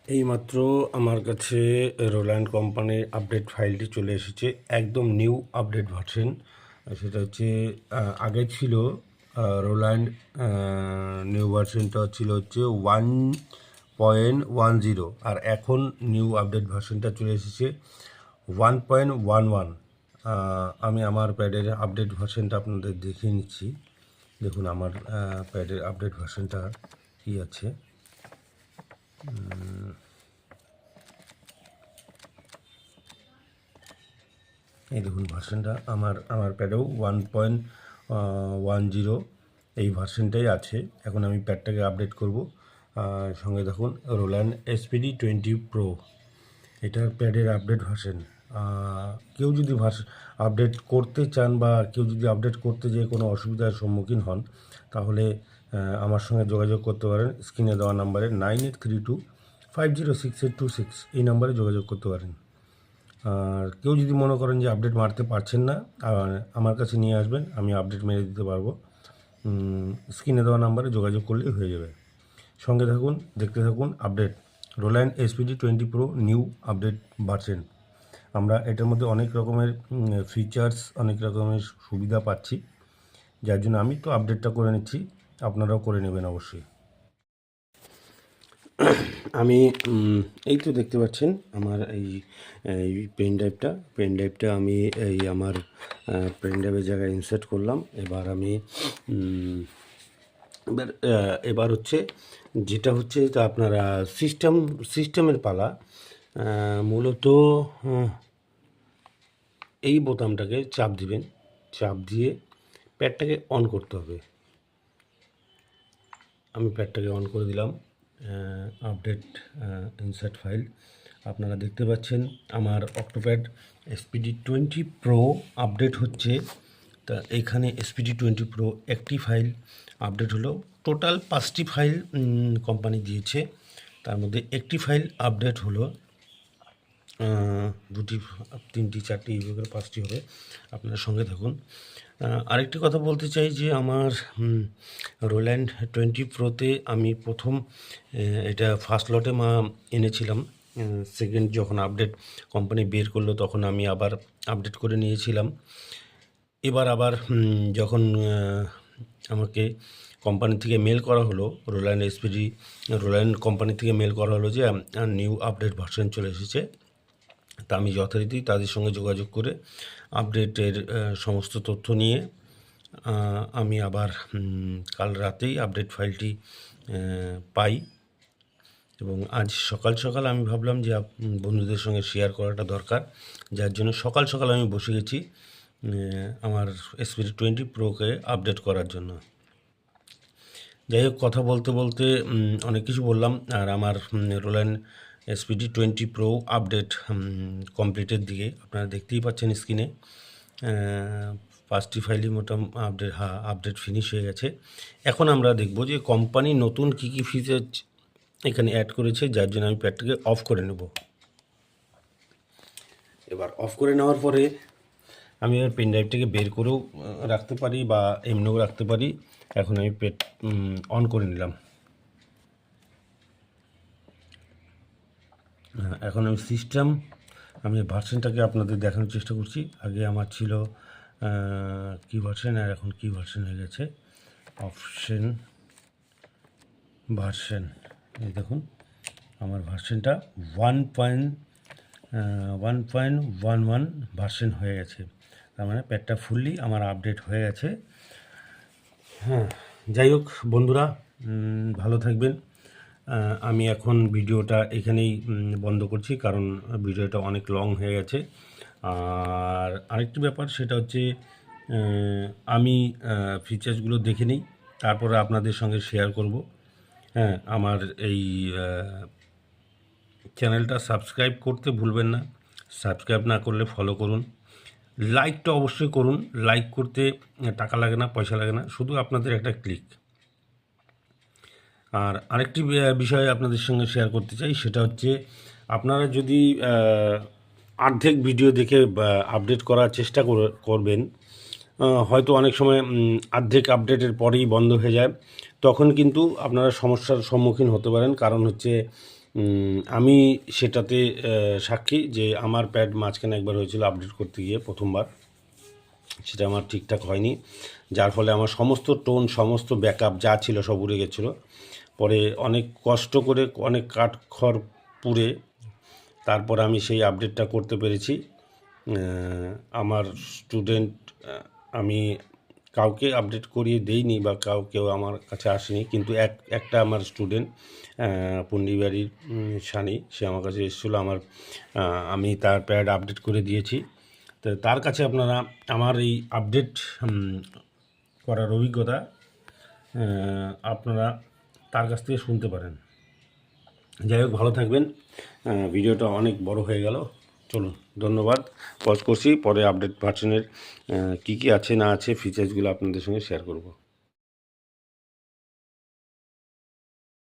এইমাত্র আমার কাছে রোল্যান্ড কোম্পানির আপডেট ফাইলটি চলে এসেছে, একদম নিউ আপডেট ভার্সন। সেটা হচ্ছে আগে ছিল রোল্যান্ড নিউ ভার্সনটা হচ্ছে 1.10, আর এখন নিউ আপডেট ভার্সনটা চলে এসেছে 1.11। আমি আমার প্যাডের আপডেট ভার্সনটা আপনাদের দেখিয়ে নিচ্ছি। দেখুন আমার প্যাডের আপডেট ভার্সনটা কী আছে। এই দেখুন ভার্সনটা আমার প্যাডেও 1.10 এই ভার্সনটাই আছে। এখন আমি প্যাডটাকে আপডেট করব। সঙ্গে দেখুন রোল্যান্ড SPD 20 প্রো, এটার প্যাডের আপডেট ভার্সন। কেউ যদি আপডেট করতে চান বা কেউ যদি আপডেট করতে যেয়ে কোনো অসুবিধার সম্মুখীন হন, তাহলে আমার সঙ্গে যোগাযোগ করতে পারেন। স্ক্রিনে দেওয়া নাম্বারে 9832506826 এই নাম্বারে যোগাযোগ করতে পারেন। আর কেউ যদি মনে করেন যে আপডেট মারতে পারছেন না, আমার কাছে নিয়ে আসবেন, আমি আপডেট মেরে দিতে পারবো। স্ক্রিনে দেওয়া নাম্বারে যোগাযোগ করলেই হয়ে যাবে। সঙ্গে থাকুন, দেখতে থাকুন update Roland SPD 20 pro new update version. আমরা এটার মধ্যে অনেক রকমের ফিচার্স, অনেক রকমের সুবিধা পাচ্ছি, যার জন্য আমি তো আপডেটটা করে নিচ্ছি, আপনারাও করে নেবেন অবশ্যই। আমি এই তো দেখতে পাচ্ছেন আমার এই পেন ড্রাইভটা আমি এই আমার পেন ড্রাইভের জায়গায় ইনসার্ট করলাম। এবার হচ্ছে যেটা হচ্ছে তা আপনারা সিস্টেমের পালা। মূলত এই বোতামটাকে চাপ দিবেন, চাপ দিয়ে প্যাডটাকে অন করতে হবে। আমি প্যাডটাকে অন করে দিলাম। আপডেট ইনসার্ট ফাইল আপনারা দেখতে পাচ্ছেন, আমার অক্টোপ্যাড SPD 20 প্রো আপডেট হচ্ছে। তা এইখানে SPD 20 প্রো একটি ফাইল আপডেট হলো। টোটাল 5টি ফাইল কোম্পানি দিয়েছে, তার মধ্যে একটি ফাইল আপডেট হলো। 2টি 3টি 4টি এইভাবে 5টি হবে। আপনার সঙ্গে থাকুন। আরেকটি কথা বলতে চাই যে আমার রোল্যান্ড 20 প্রোতে আমি প্রথম এটা ফার্স্ট লটে এনেছিলাম। সেকেন্ড যখন আপডেট কোম্পানি বের করলো তখন আমি আবার আপডেট করে নিয়েছিলাম। এবার আবার যখন আমাকে কোম্পানি থেকে মেল করা হলো, রোল্যান্ড কোম্পানি থেকে মেল করা হলো যে নিউ আপডেট ভার্সন চলে এসেছে, তা আমি যথারীতি তাদের সঙ্গে যোগাযোগ করে আপডেটের সমস্ত তথ্য নিয়ে আমি আবার কাল রাতেই আপডেট ফাইলটি পাই। এবং আজ সকাল সকাল আমি ভাবলাম যে বন্ধুদের সঙ্গে শেয়ার করাটা দরকার, যার জন্য সকাল সকাল আমি বসে গেছি আমার SPD 20 প্রোকে আপডেট করার জন্য। যাই হোক, কথা বলতে বলতে অনেক কিছু বললাম। আর আমার রোল্যান্ড SPD 20 প্রো আপডেট কমপ্লিটের দিকে আপনারা দেখতেই পাচ্ছেন স্ক্রিনে। 5টি ফাইলই আপডেট ফিনিশ হয়ে গেছে। এখন আমরা দেখব যে কোম্পানি নতুন কী কী ফিচার এখানে অ্যাড করেছে, যার জন্য আমি প্যাডটাকে অফ করে নেব। এবার অফ করে নেওয়ার পরে আমি আর পেন ড্রাইভটাকে বের করেও রাখতে পারি বা এমনিও রাখতে পারি। এখন আমি পেড অন করে নিলাম। এখন আমি ভার্সনটাকে আপনাদের দেখানোর চেষ্টা করছি। আগে আমার ছিল কি ভার্সন, আর এখন কি ভার্সন হয়ে গেছে। ভার্সন এই দেখুন, আমার ভার্সনটা 1.11 ভার্সন হয়ে গেছে। তার মানে প্যাডটা ফুললি আমার আপডেট হয়ে গেছে। যাই হোক বন্ধুরা, ভালো থাকবেন। আমি এখন ভিডিওটা এখানেই বন্ধ করছি, কারণ ভিডিওটা অনেক লং হয়ে গেছে। আর আরেকটি ব্যাপার, সেটা হচ্ছে আমি ফিচার্সগুলো দেখে নিই, তারপরে আপনাদের সঙ্গে শেয়ার করব। আমার এই চ্যানেলটা সাবস্ক্রাইব করতে ভুলবেন না। সাবস্ক্রাইব না করলে ফলো করুন। লাইকটা অবশ্যই করুন। লাইক করতে টাকা লাগে না, পয়সা লাগে না, শুধু আপনাদের একটা ক্লিক। আর আরেকটি বিষয় আপনাদের সঙ্গে শেয়ার করতে চাই, সেটা হচ্ছে আপনারা যদি অর্ধেক ভিডিও দেখে আপডেট করার চেষ্টা করবেন, হয়তো অনেক সময় অর্ধেক আপডেটের পরেই বন্ধ হয়ে যায়, তখন কিন্তু আপনারা সমস্যার সম্মুখীন হতে পারেন। কারণ হচ্ছে আমি সেটাতে সাক্ষী যে আমার প্যাড মাঝখানে একবার হয়েছিল আপডেট করতে গিয়ে প্রথমবার, সেটা আমার ঠিকঠাক হয়নি, যার ফলে আমার সমস্ত টোন সমস্ত ব্যাকআপ যা ছিল সব উড়ে গেছিলো। পরে অনেক কষ্ট করে অনেক কাঠখড় পুড়ে তারপর আমি সেই আপডেটটা করতে পেরেছি। আমার স্টুডেন্ট, আমি কাউকে আপডেট করিয়ে দেইনি বা কেউ আমার কাছে আসেনি, কিন্তু একটা আমার স্টুডেন্ট পুন্ডিবাড়ির সানি, সে আমার কাছে এসেছিলো, আমি তার প্যাড আপডেট করে দিয়েছি। তো তার কাছে আপনারা আমার এই আপডেট করার অভিজ্ঞতা আপনারা তার কাছ থেকে শুনতে পারেন। যাই হোক, ভালো থাকবেন। ভিডিওটা অনেক বড় হয়ে গেল, চলুন ধন্যবাদ, পজ করছি। পরে আপডেট ভার্সনের কী কী আছে না আছে ফিচার্সগুলো আপনাদের সঙ্গে শেয়ার করব।